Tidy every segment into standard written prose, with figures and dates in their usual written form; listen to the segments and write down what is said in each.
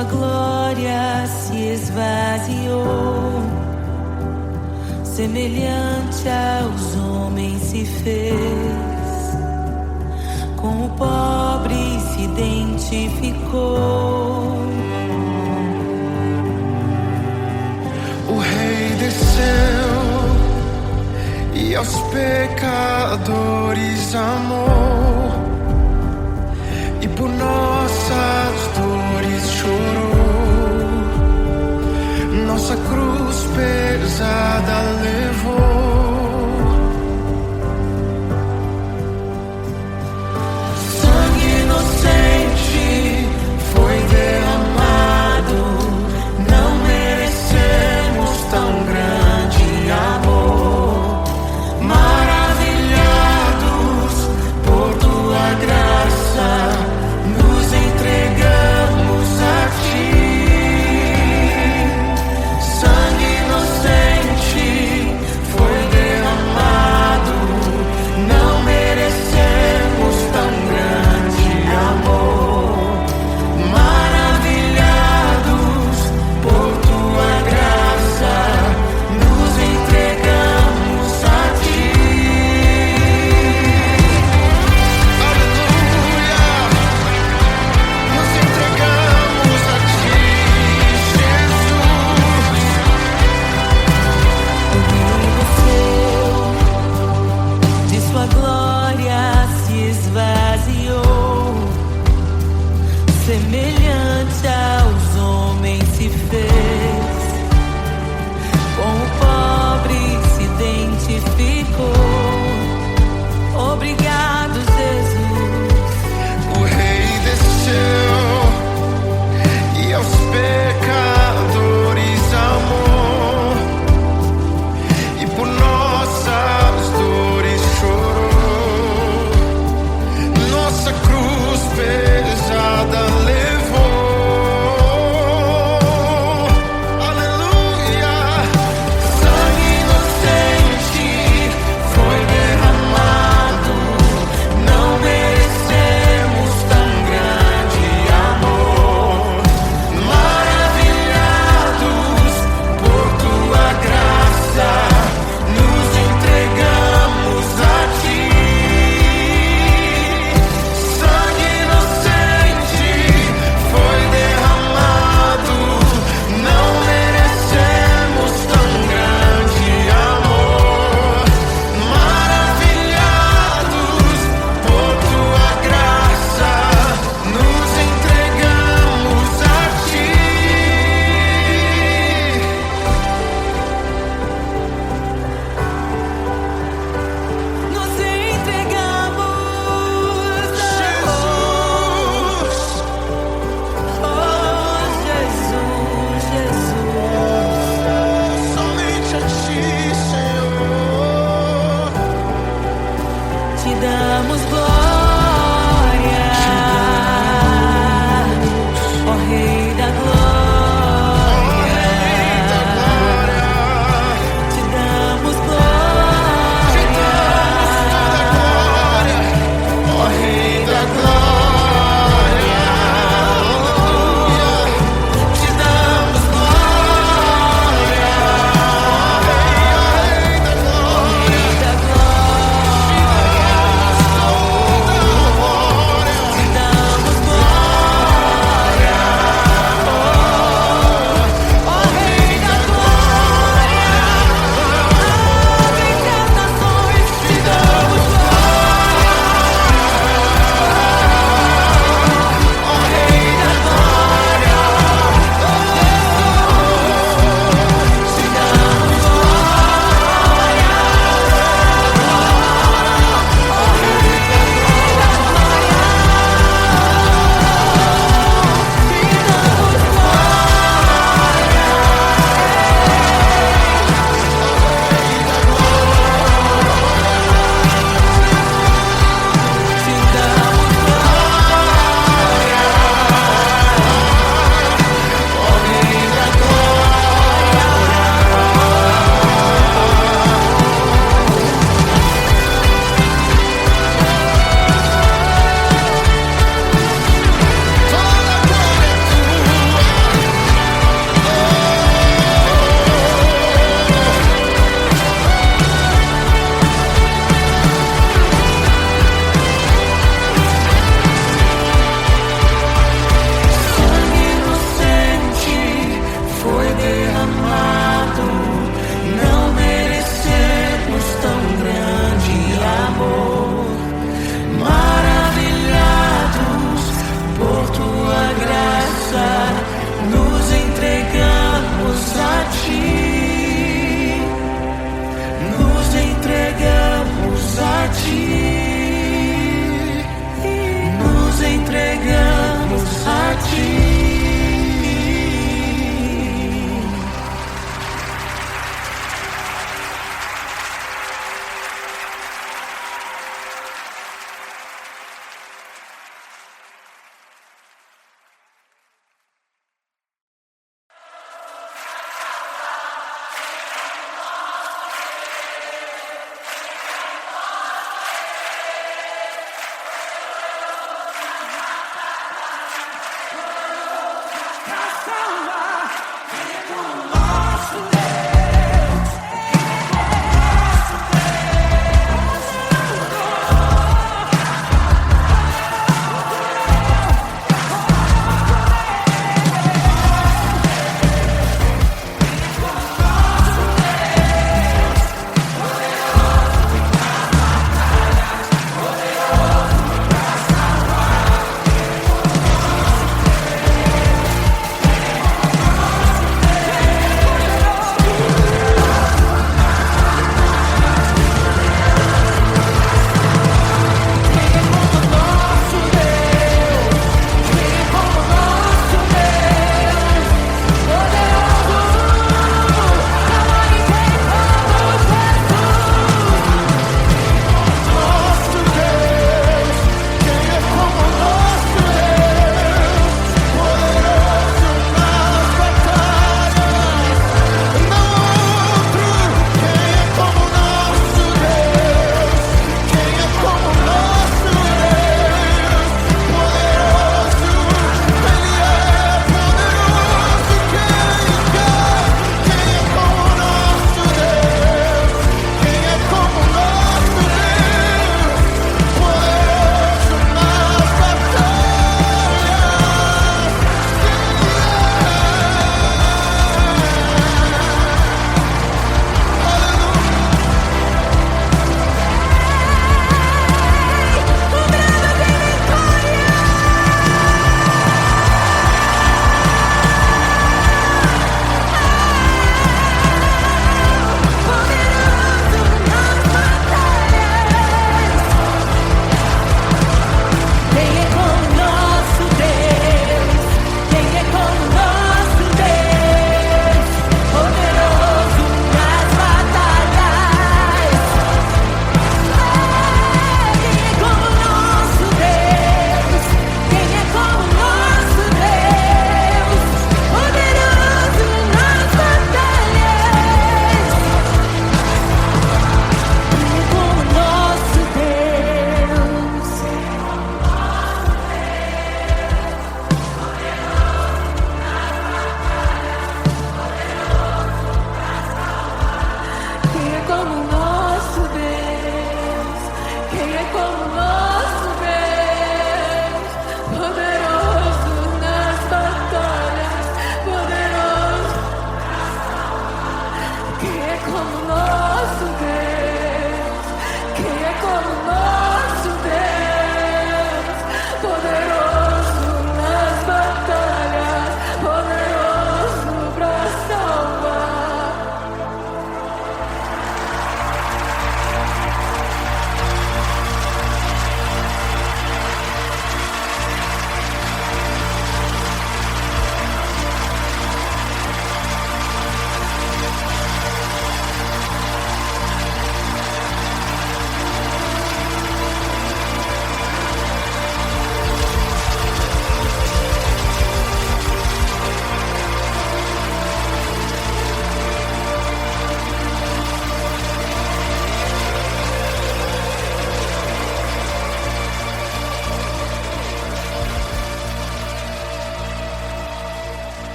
tua glória se esvaziou, semelhante aos homens se fez, com o pobre se identificou. O Rei desceu e aos pecadores amou, e por nossas dores chorou, nossa cruz pesada levou. Sangue inocente foi derramado, não merecemos tão grande amor. Maravilhados por tua graça, nos entregamos a ti. Sangue inocente foi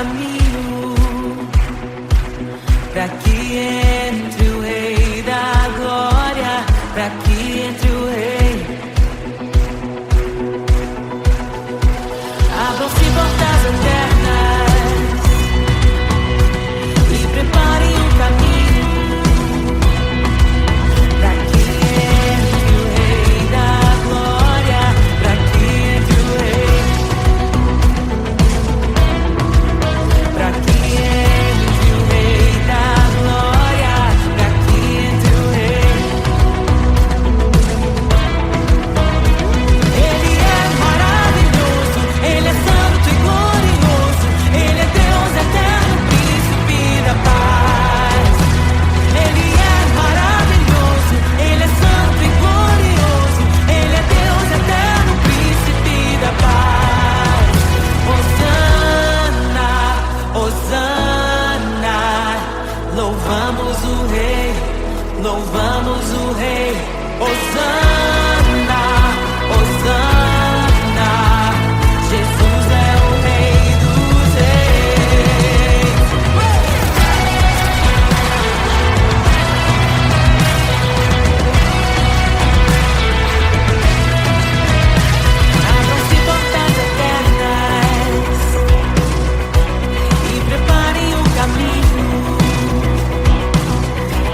caminho para que entre o Rei da Glória, para que entre o Rei. Abram-se portas eternas e preparem o caminho para que entre o Rei da Glória, para que entre o Rei, para que entre o Rei da Glória, para que entre o Rei. Ele é maravilhoso, Ele é santo e glorioso, Ele é Deus eterno, príncipe da paz. Ele é maravilhoso, Ele é santo e glorioso, Ele é Deus eterno, príncipe da paz. Hosana, Hosana, louvamos o Rei, louvamos o Rei. Hosana, Hosana, Jesus é o Rei dos Reis. Abram-se portas eternas e preparem o caminho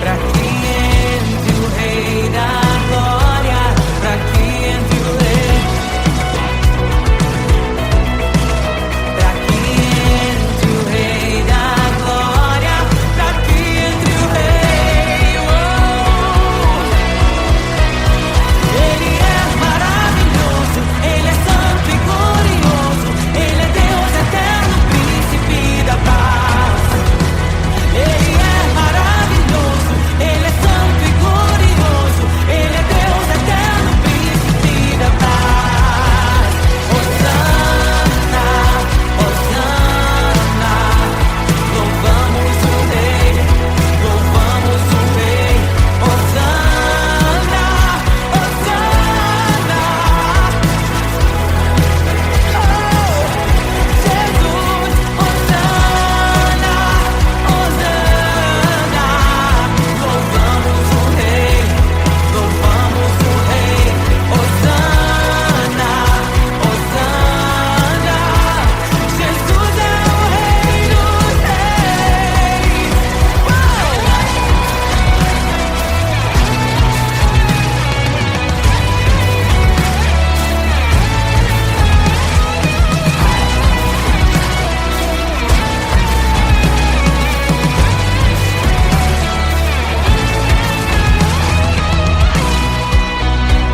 para que entre o Rei da Glória, para que entre o Rei, para que entre o Rei da Glória, para que entre o Rei. Ele é maravilhoso, Ele é santo e glorioso, Ele é Deus eterno, príncipe da paz. Ele é maravilhoso, Ele é santo e glorioso, Ele é Deus eterno, príncipe da paz. Hosana, Hosana, louvamos o Rei, louvamos o Rei. Hosana, Hosana, Jesus, Hosana, Hosana, louvamos o Rei, louvamos o Rei. Hosana, Hosana, Jesus é o Rei dos Reis.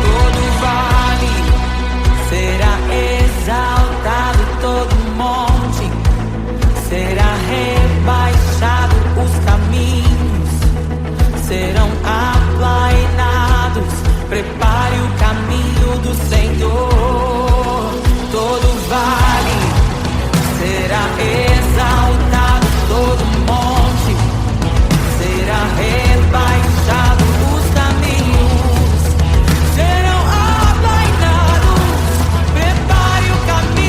Todo vale será exaltado, todo monte será rebaixado, os caminhos serão aplainados. Prepare o caminho do Senhor. Todo vale será exaltado, todo monte será rebaixado, os caminhos serão aplainados. Prepare o caminho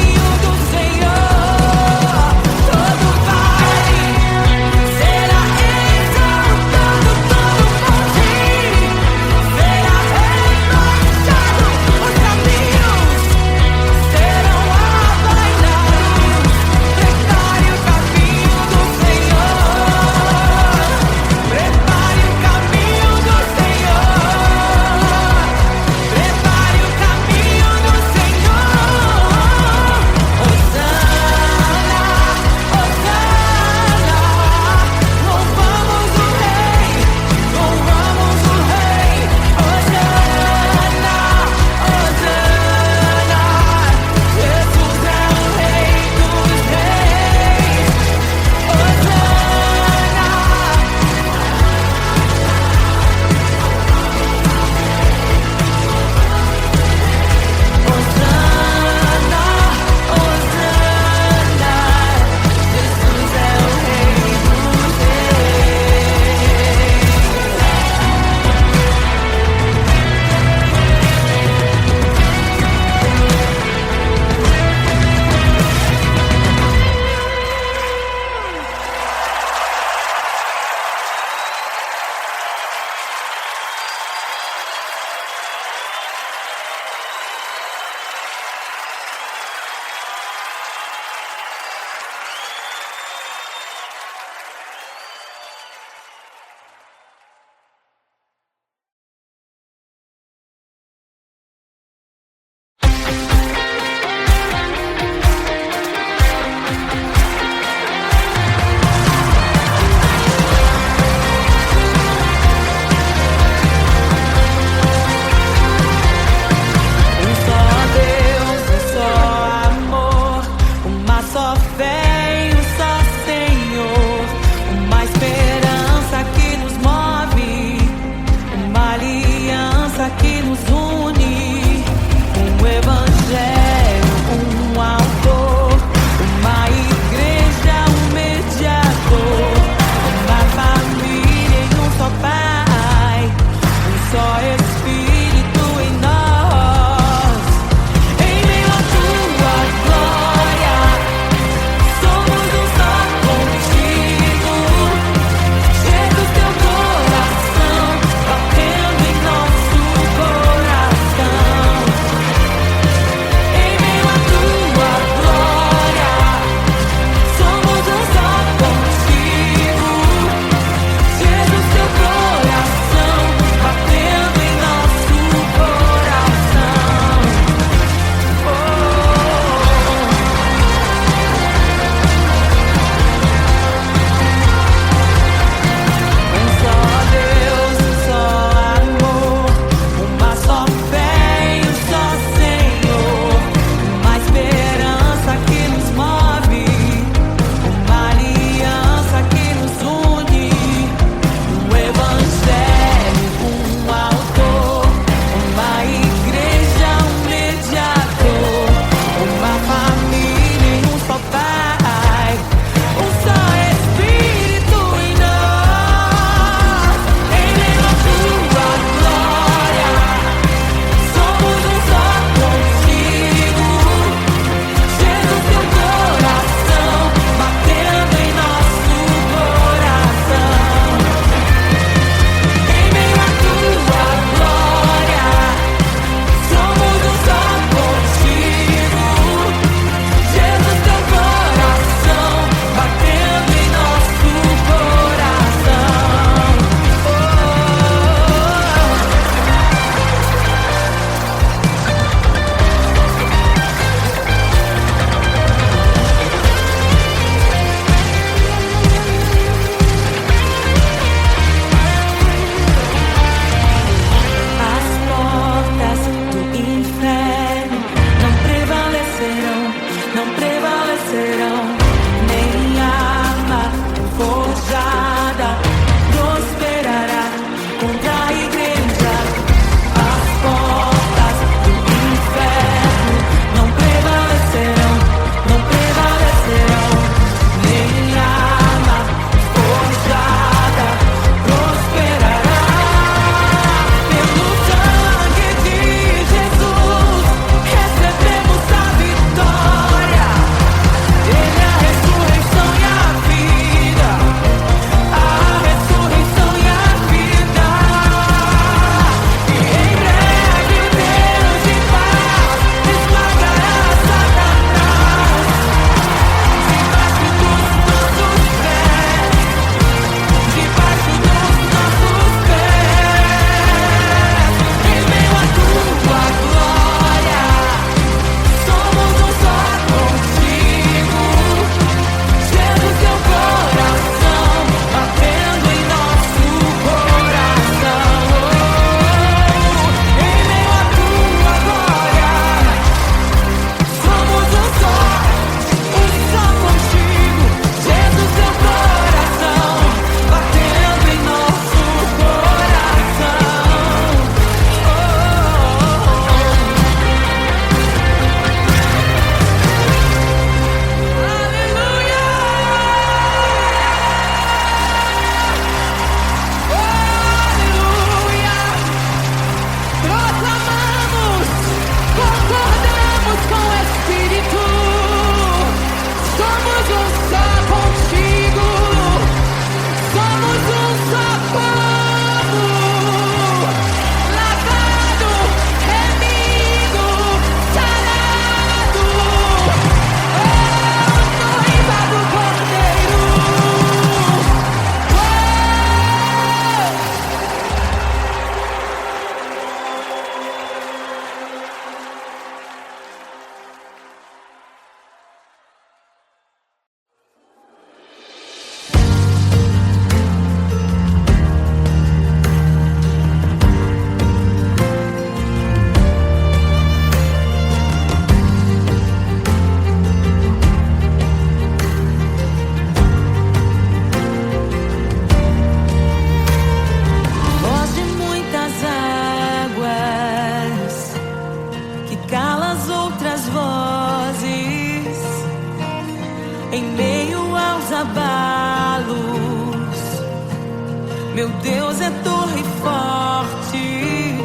Meu Deus é torre forte.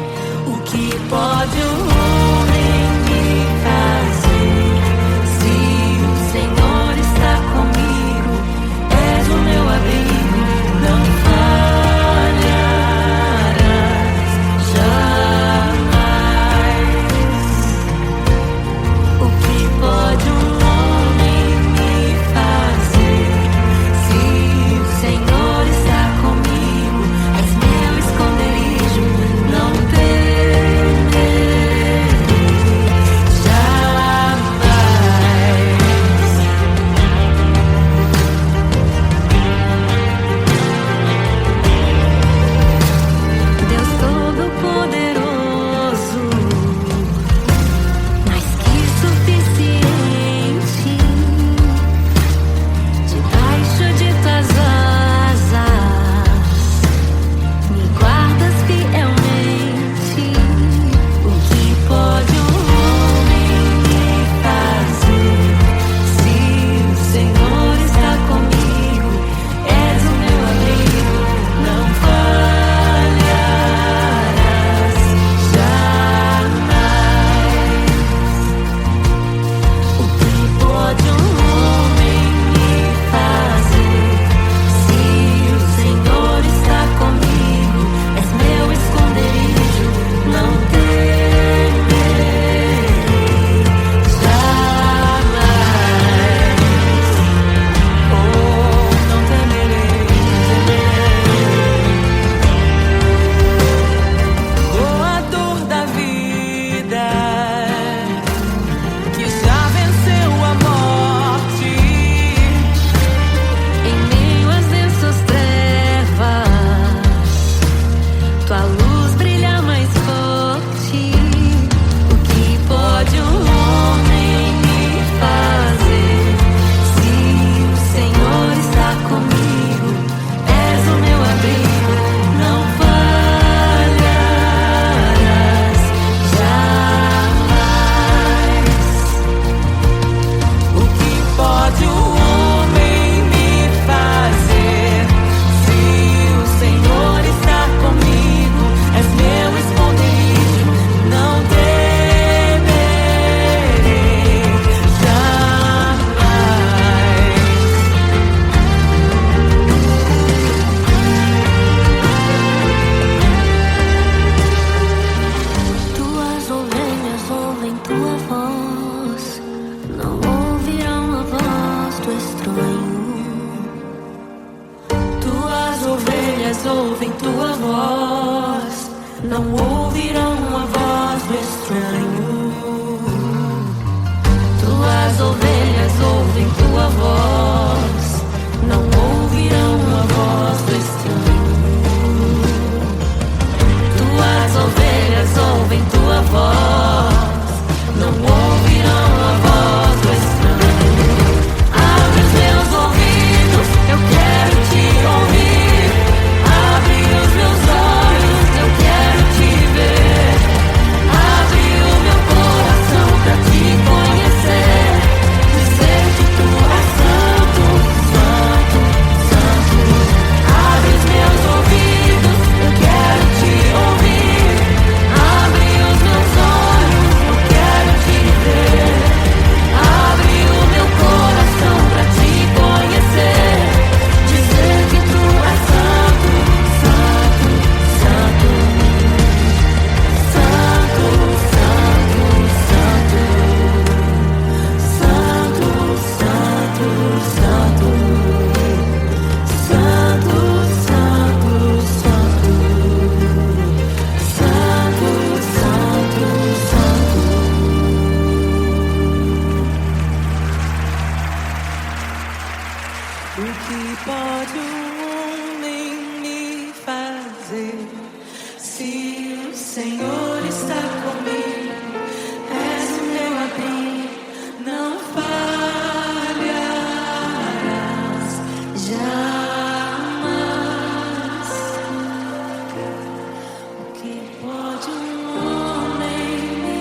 O que pode um homem me fazer? Se o Senhor está comigo, és o meu abrigo, não falharás jamais. O que pode um homem me fazer? Se o Senhor está comigo, és meu esconderijo, não temerei jamais. Deus Todo-Poderoso, mais que suficiente, debaixo de tuas asas me guardas fielmente. O que pode um homem me fazer? Se o Senhor está comigo, és o meu abrigo, não falharás jamais. O que pode um homem me fazer? Se o Senhor está comigo, és meu esconderijo, não temerei jamais. Oh, não temerei, doador da vida, que já venceu a morte. Em meio às densas trevas, tua luz brilha mais forte. O que pode um homem me fazer? Se o Senhor está comigo, és o meu abrigo, não falharás jamais. O que pode o homem me fazer? Se o Senhor está comigo, és meu esconderijo, não temerei jamais. Tuas ovelhas ouvem tua voz, não ouvirão a voz do estranho. Tuas ovelhas ouvem tua voz, não ouvirão a voz do estranho. Tuas ovelhas ouvem tua voz, não ouvirão a voz do estranho. Tuas ovelhas ouvem tua voz, não ouvirão a voz do estranho. Abre os meus ouvidos, eu quero te ouvir. Abre os meus olhos, eu quero te ver. Abre o meu coração pra te conhecer. Dizer que tu és santo, santo, santo. Abre os meus ouvidos, eu quero te ouvir. Abre os meus olhos, eu quero te ver. Abre o meu coração pra te conhecer. Dizer que tu és santo, santo, santo. Santo, santo, santo. Santo, santo, santo. Santo, santo, santo. Santo, santo, santo. O que pode um homem me fazer? Se o Senhor está comigo, és o meu abrigo, não falharás jamais. O que pode um homem me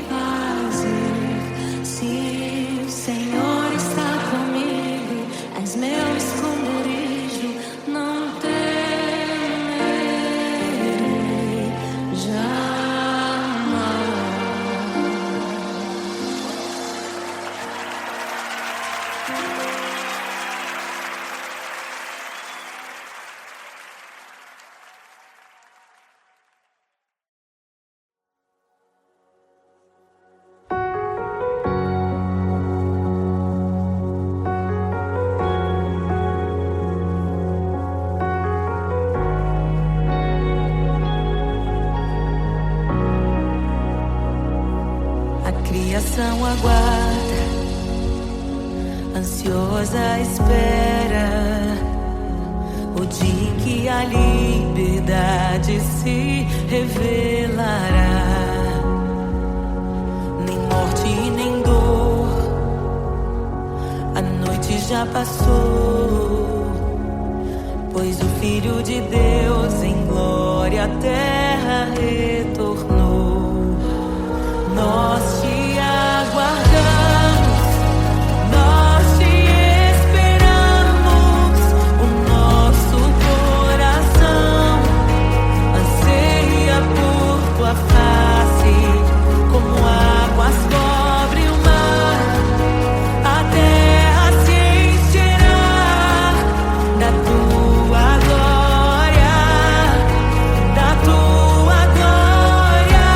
fazer? Se o Senhor está comigo, és meu esconderijo, não temerei ansiosa espera o dia em que a liberdade se revelará. Nem morte e nem dor, a noite já passou, pois o Filho de Deus em glória à terra retornou. Nós te aguardamos, nós te esperamos. O nosso coração anseia por tua face, como águas cobre o mar. A terra se encherá da tua glória, da tua glória.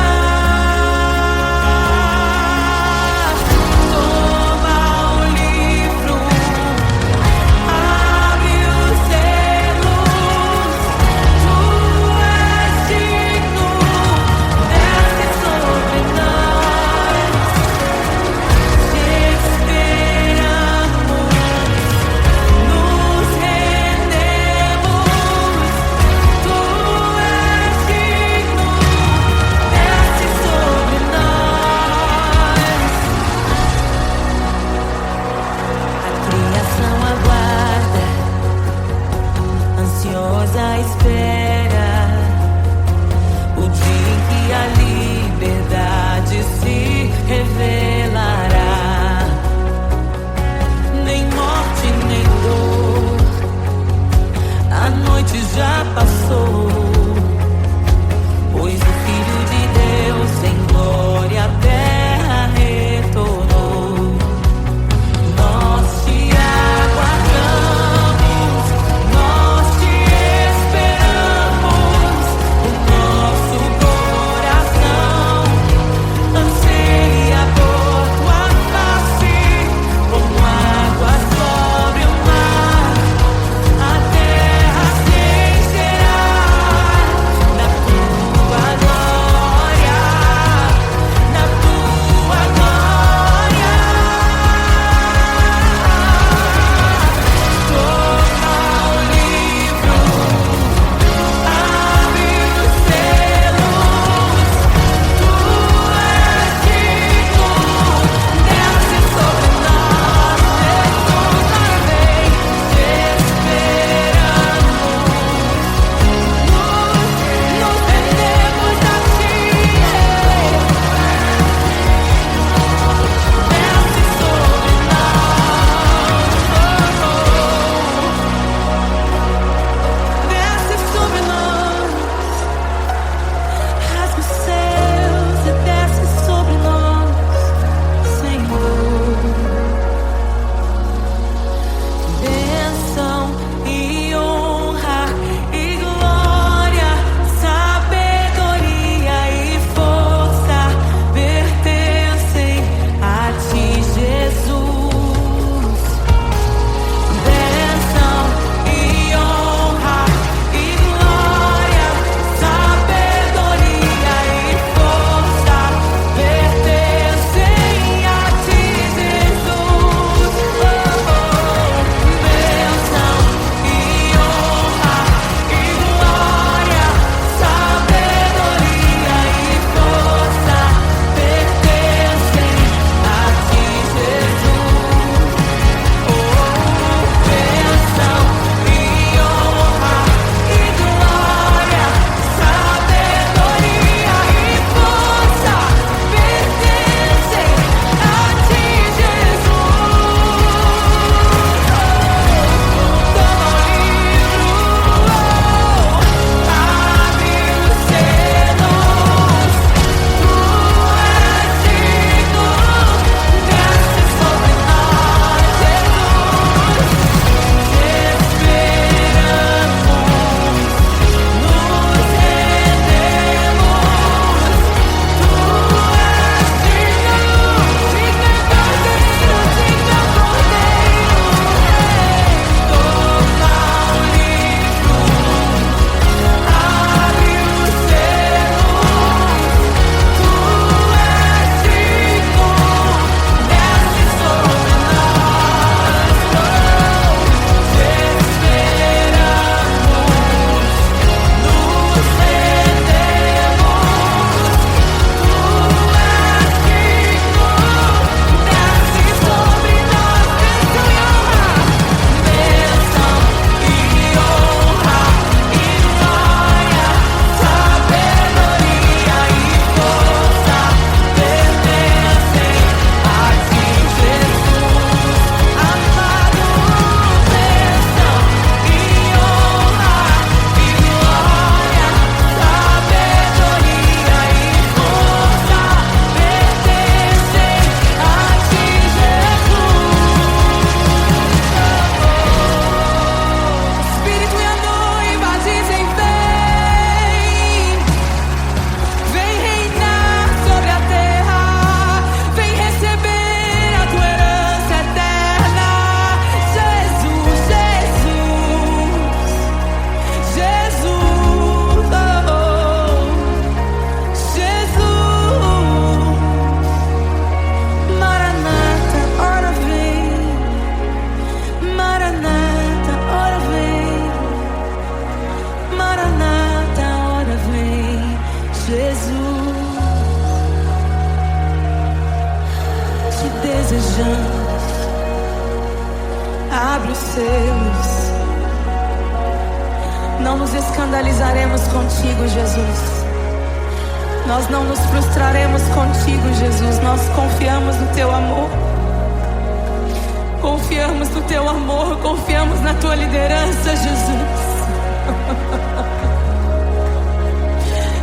olhos seus. Não nos escandalizaremos contigo, Jesus. Nós não nos frustraremos contigo, Jesus. Nós confiamos no teu amor. Confiamos no teu amor, confiamos na tua liderança, Jesus.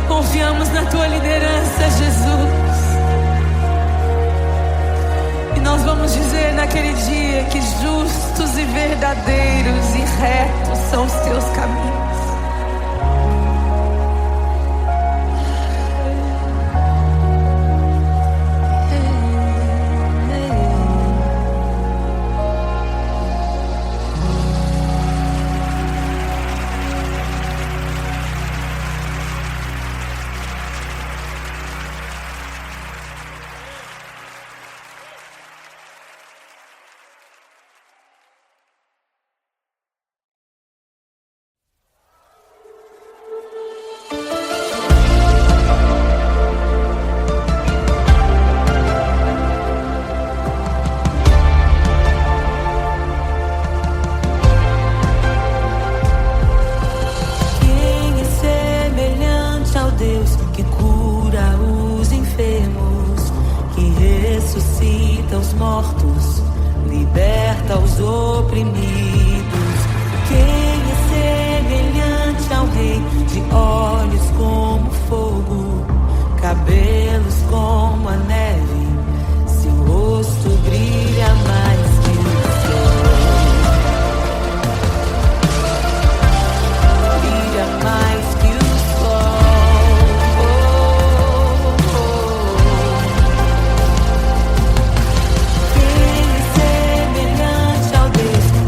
Confiamos na tua liderança, Jesus. E nós vamos dizer naquele dia que justos e verdadeiros e retos são os teus caminhos. Ressuscita os mortos, liberta os oprimidos. Quem é semelhante ao Rei, de olhos como fogo, cabelos como a neve, seu rosto brilha mais que o sol. Brilha mais que o sol. Quem é semelhante ao Deus que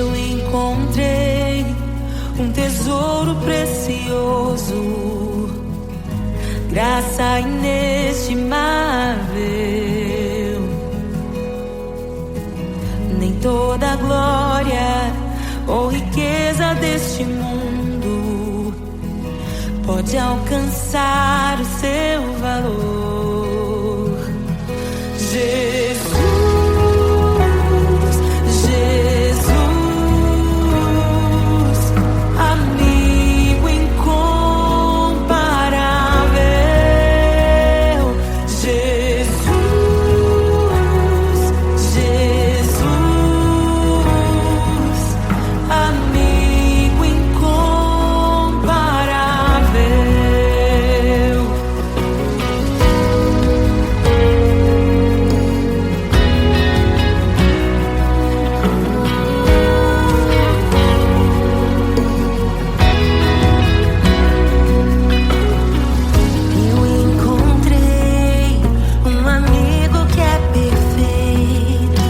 Eu encontrei um tesouro precioso, graça inestimável. Nem toda a glória ou riqueza deste mundo pode alcançar o seu valor. Jesus, Jesus, amigo incomparável. Jesus, Jesus, amigo incomparável. Eu encontrei um amigo que é perfeito,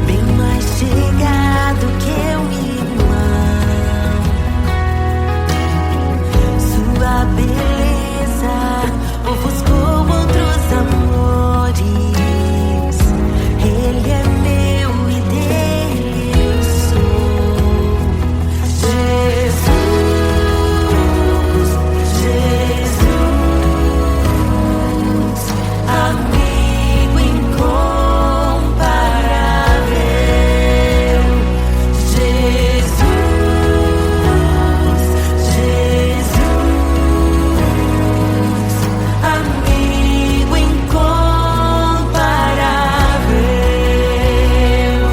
bem mais chegado que um irmão. Sua beleza ofuscou outros amores. Ele é meu e dele eu sou. Jesus, Jesus, amigo incomparável. Jesus, Jesus, amigo incomparável.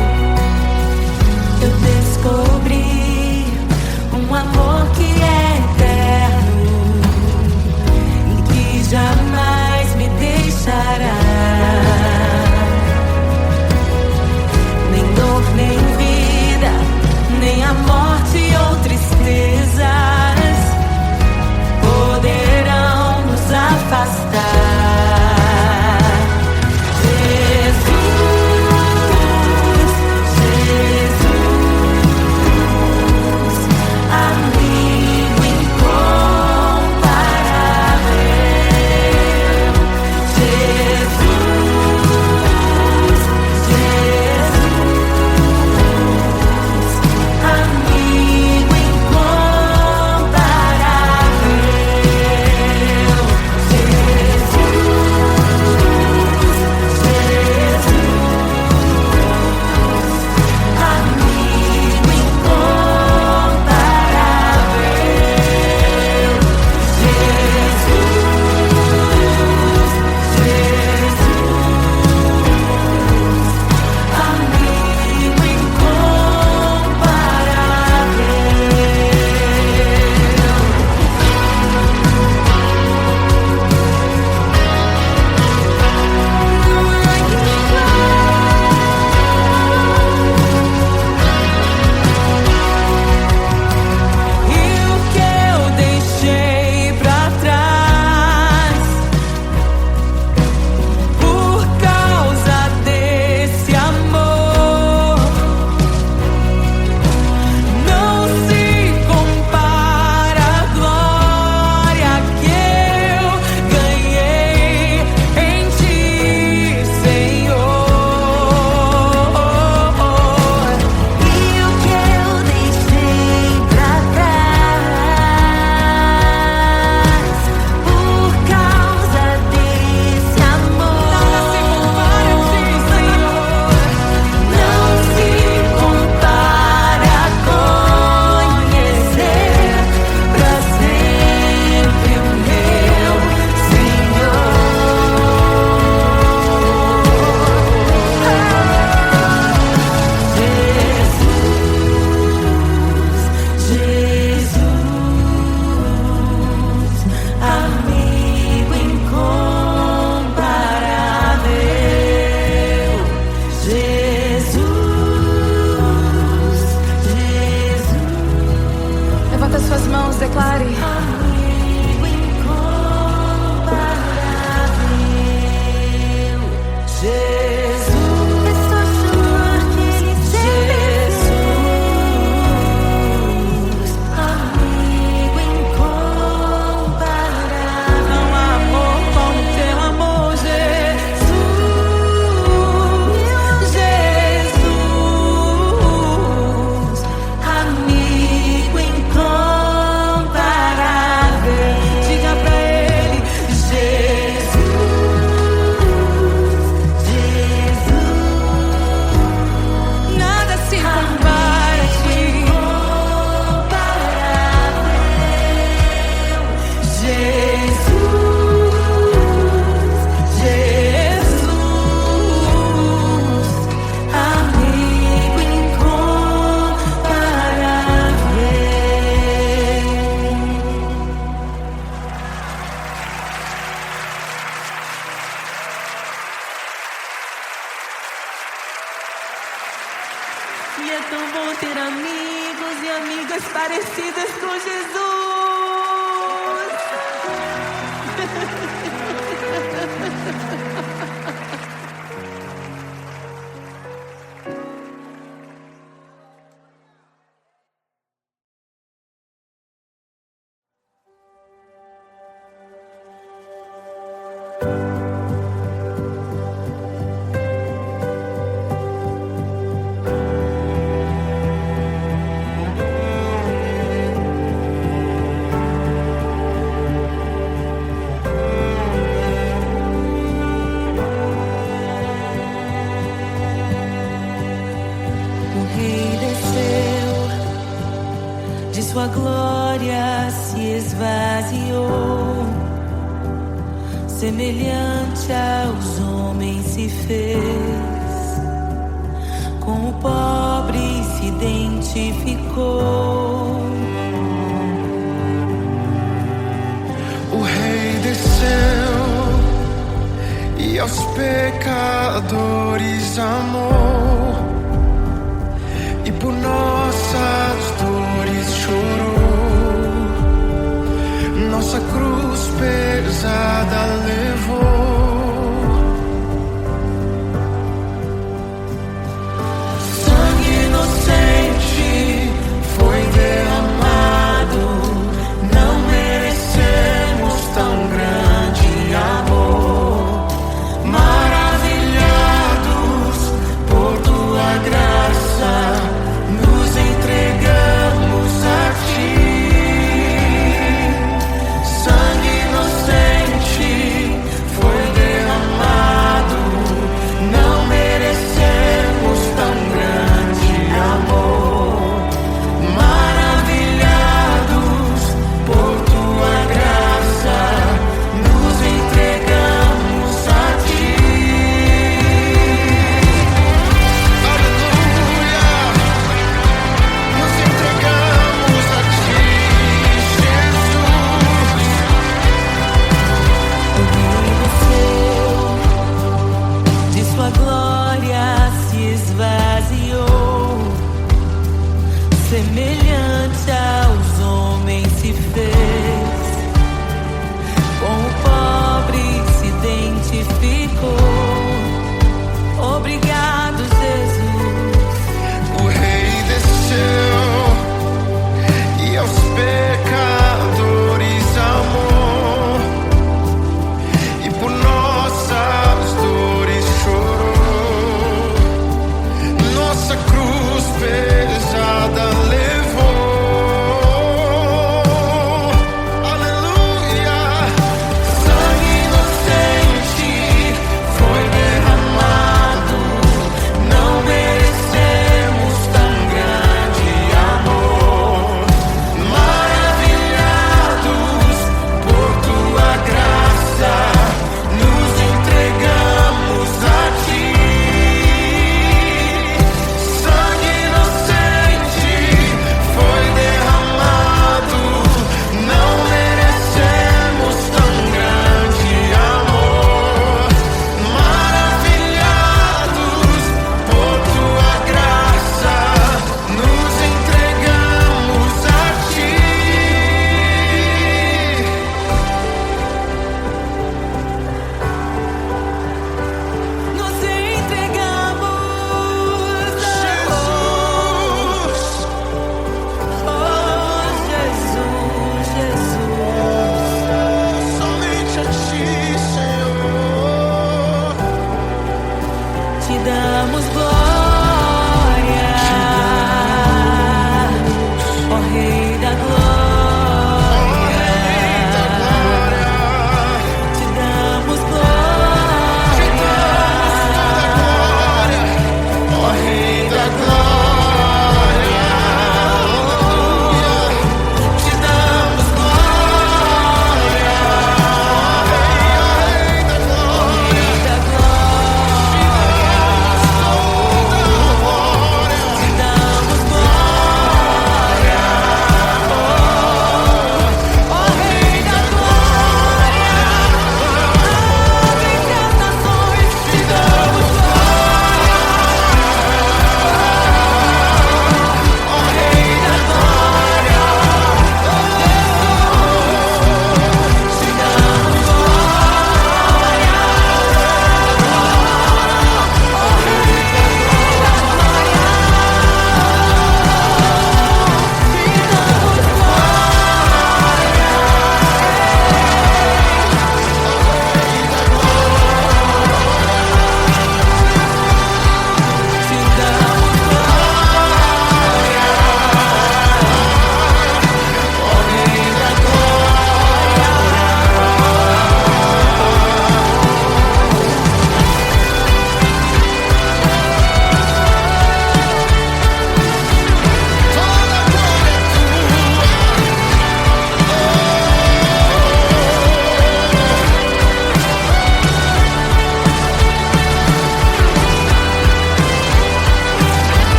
Eu descobri um amor que é eterno e que jamais me deixará. Nem dor, nem vida, nem a morte ou tristezas poderão nos afastar. Jesus, Jesus, amigo vidas parecidas com Jesus. Sua glória se esvaziou, semelhante aos homens se fez, com o pobre se identificou. O Rei desceu e aos pecadores amou, e por nossas dores chorou, nossa cruz pesada levou. Sangue inocente foi derramado, não merecemos tão grande amor. Maravilhados por tua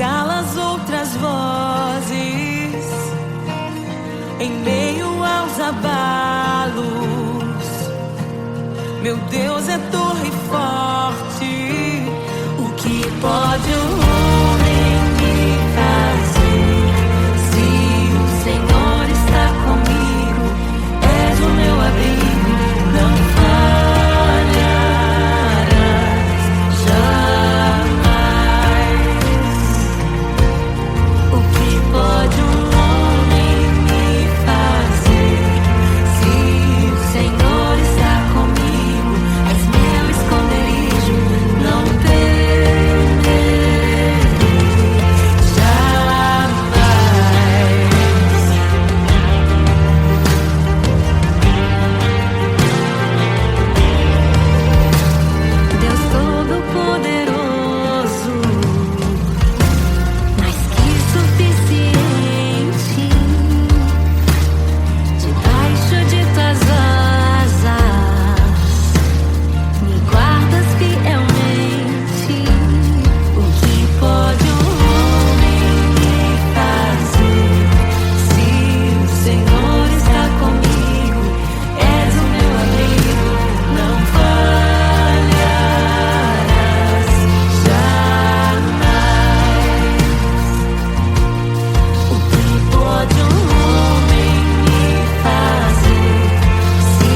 cala as outras vozes em meio aos abalos. Meu Deus é torre forte. O que pode o homem me fazer? Se o Senhor está comigo, és o meu abrigo, não falharás jamais. O que pode um homem me fazer? Se o Senhor está comigo, és meu esconderijo, não temerei jamais. Deus Todo-Poderoso, mais que suficiente, debaixo de tuas asas me guardas fielmente. O que pode um homem me fazer? Se o Senhor está comigo, és o meu abrigo, não falharás jamais. O que pode um homem me fazer? Se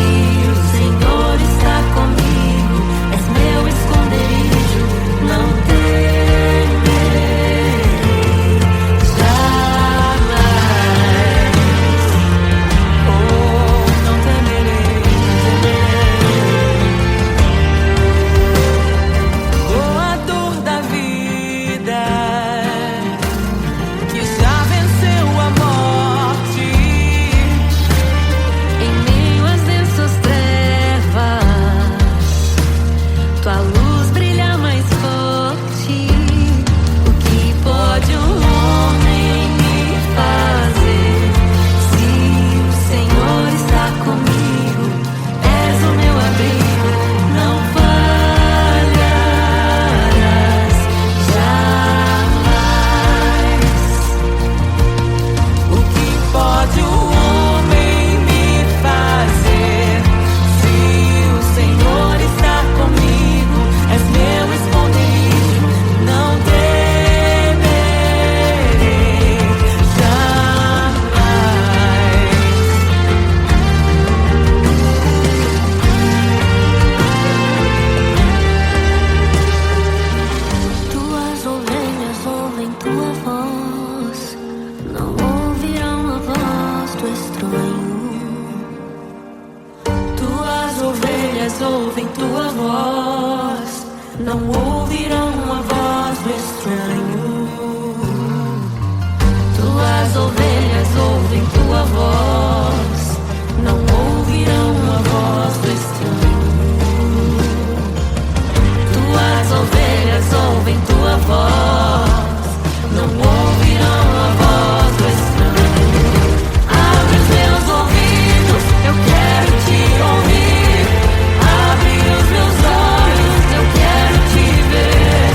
o Senhor está comigo, és meu esconderijo, não temerei jamais. Oh, não temerei, doador da vida, que já venceu a morte. Em meio às densas trevas, tua luz brilha mais forte. O que pode um homem me fazer? Se o Senhor está comigo, és o meu abrigo, não falharás jamais. O que pode o homem me fazer? Se o Senhor está comigo, és meu esconderijo, não temerei jamais. Tuas ovelhas ouvem tua voz, não ouvirão a voz do estranho. Tuas ovelhas ouvem tua voz, não ouvirão a voz do estranho. Tuas ovelhas ouvem tua voz, não ouvirão a voz do estranho. Tuas ovelhas ouvem tua voz, não ouvirão a voz do estranho. Abre os meus ouvidos, eu quero te ouvir. Abre os meus olhos, eu quero te ver.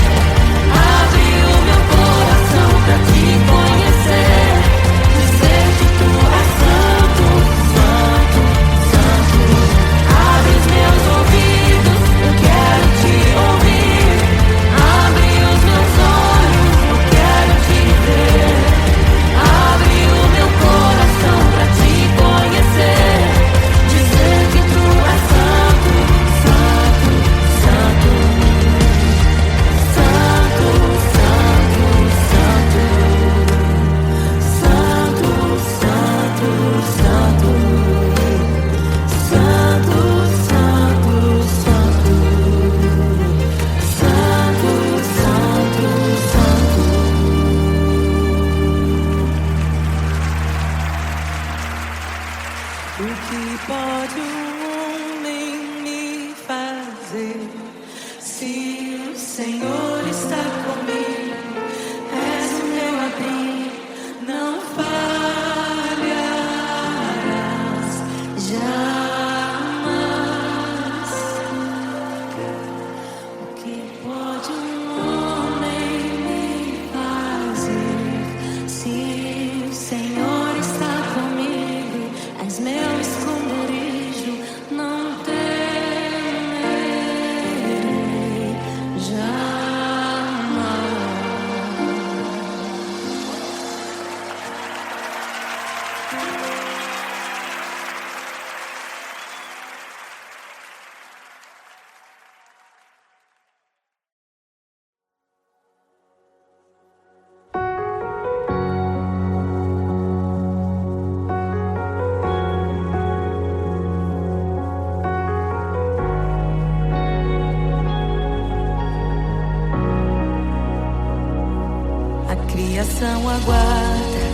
criação aguarda,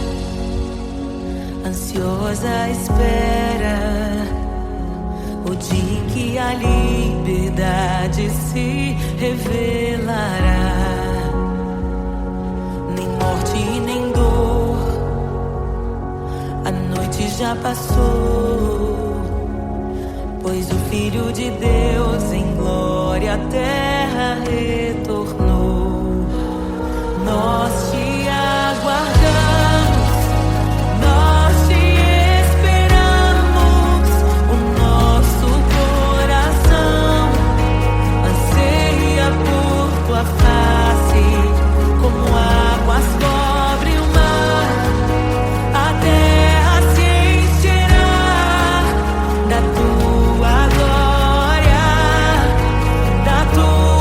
ansiosa espera o dia em que a liberdade se revelará. Nem morte nem dor, a noite já passou, pois o Filho de Deus em glória à terra retornou. Nós te aguardamos, nós te esperamos. O nosso coração anseia por tua face, como águas cobrem o mar. A terra se encherá da tua glória, da tua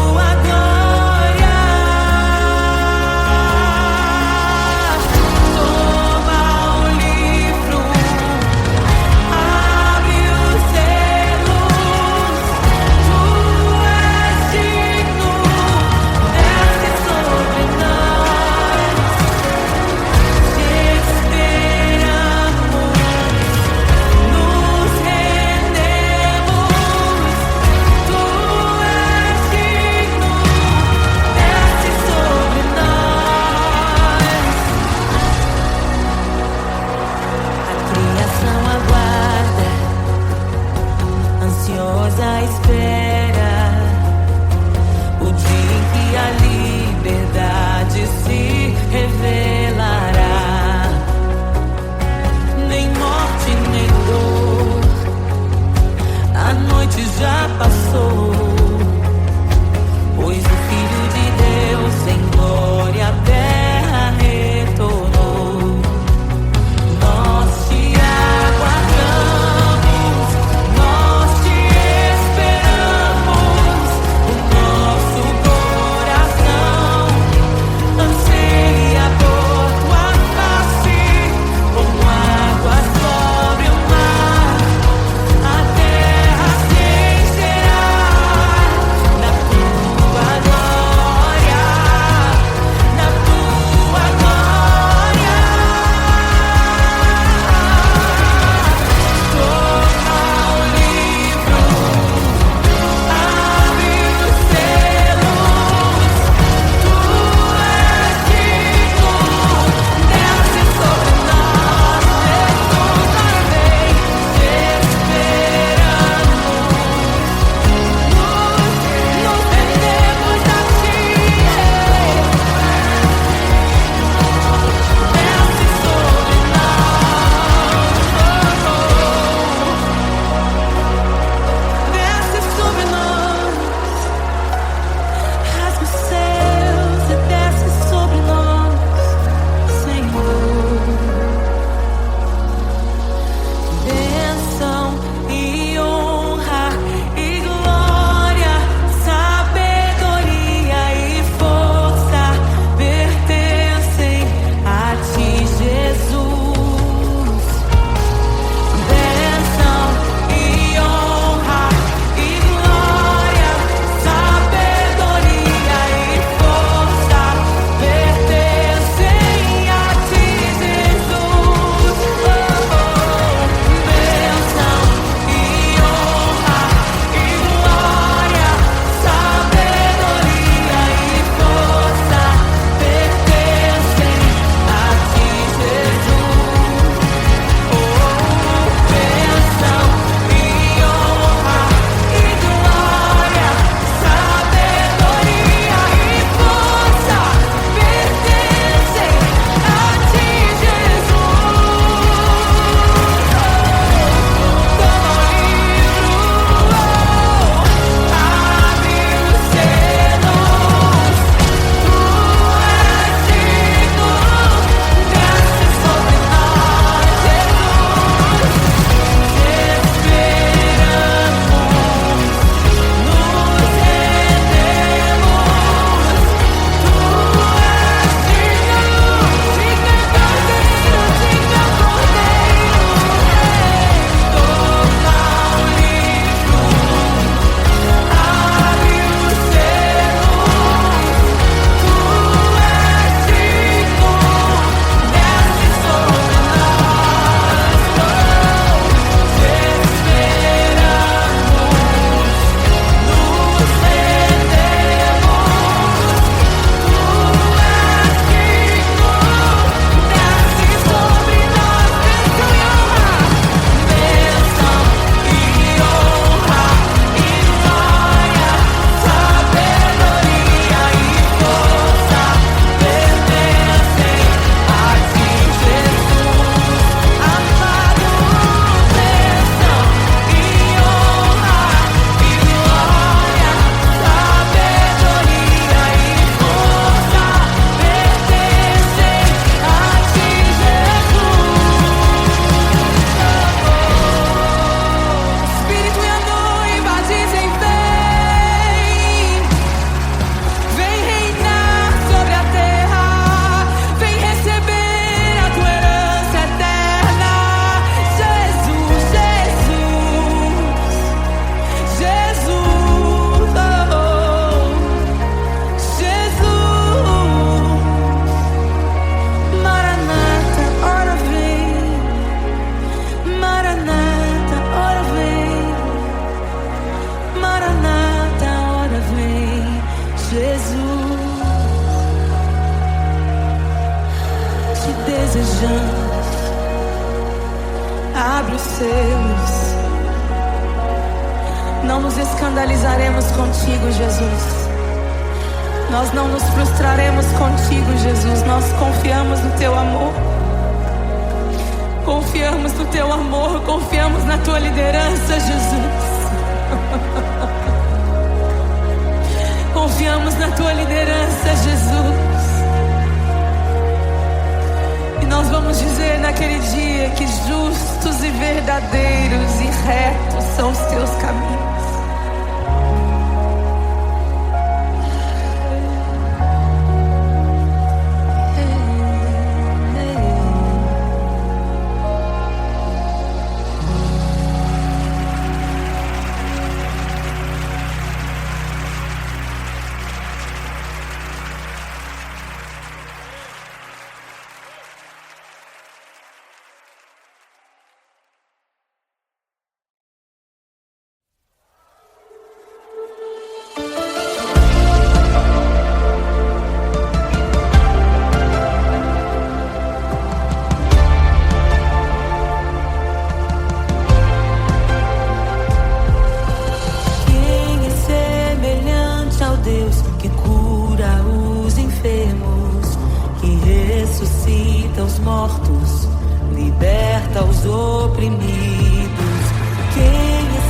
desejamos. Abre os selos. Não nos escandalizaremos contigo, Jesus. Nós não nos frustraremos contigo, Jesus. Nós confiamos no teu amor. Confiamos no teu amor. Confiamos na tua liderança, Jesus. Confiamos na tua liderança, Jesus. E nós vamos dizer naquele dia que justos e verdadeiros e retos são os teus caminhos. Mortos, liberta os oprimidos. Quem é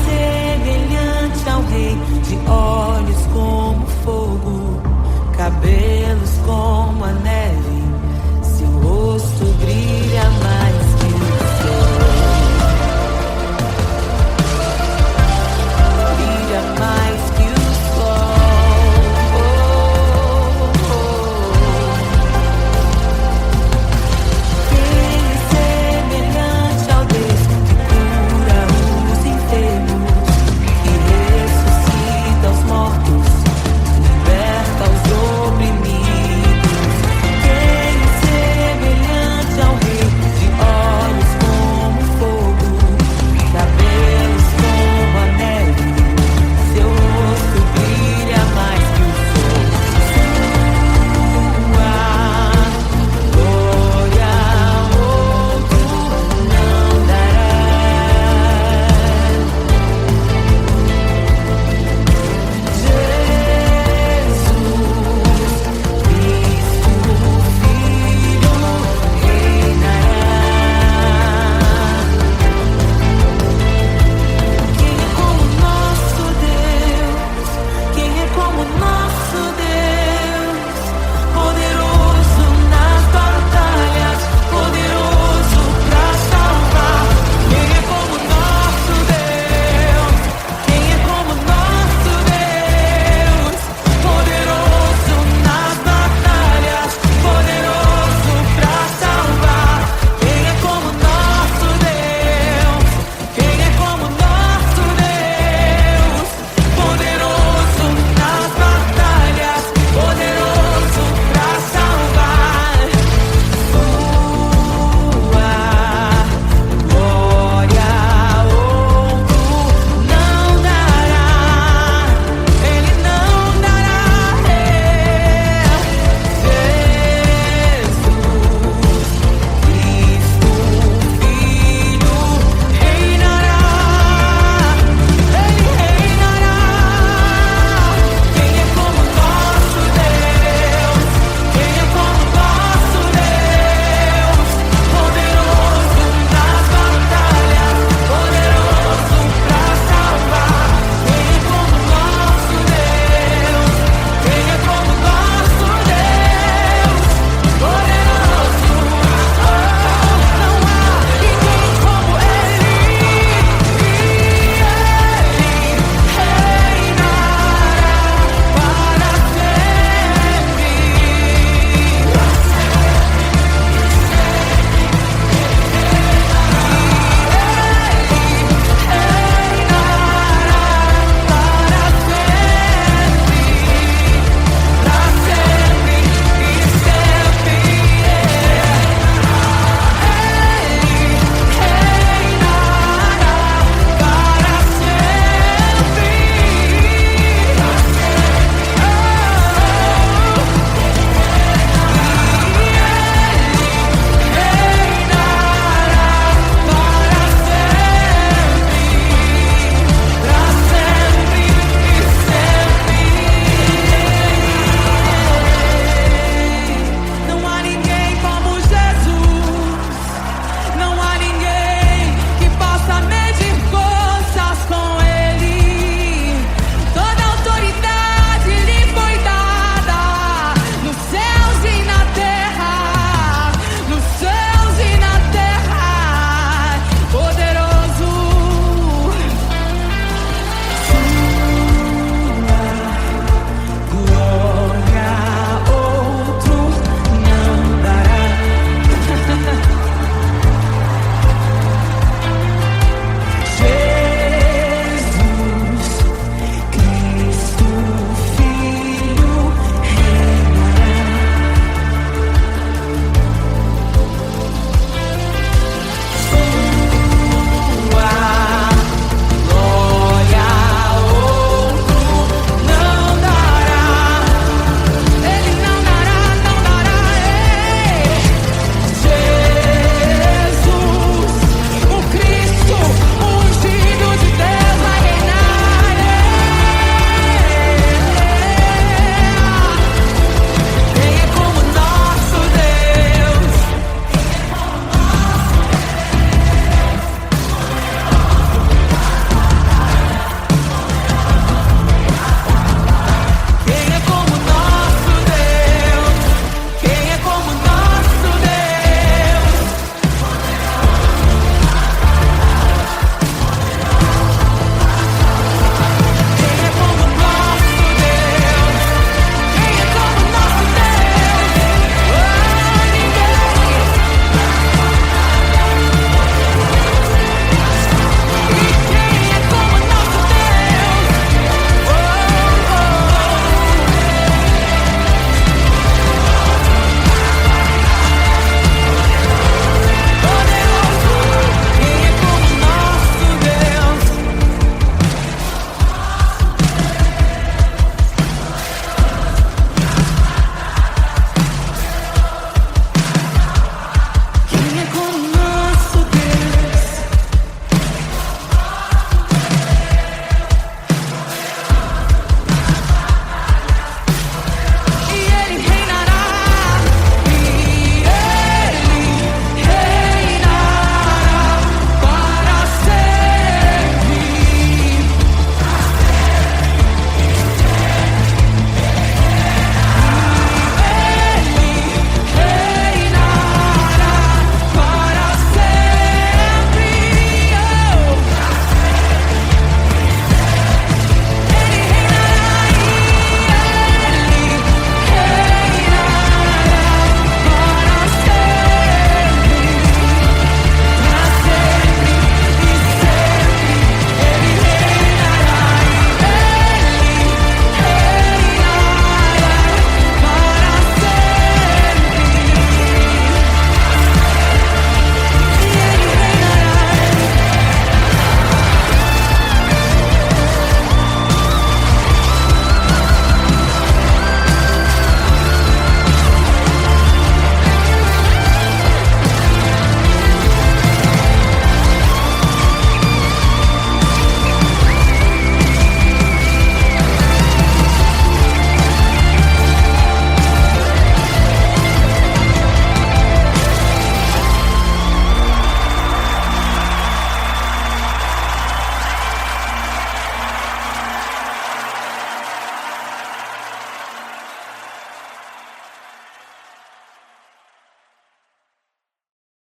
semelhante ao Rei, de olhos como fogo, cabelos como a neve?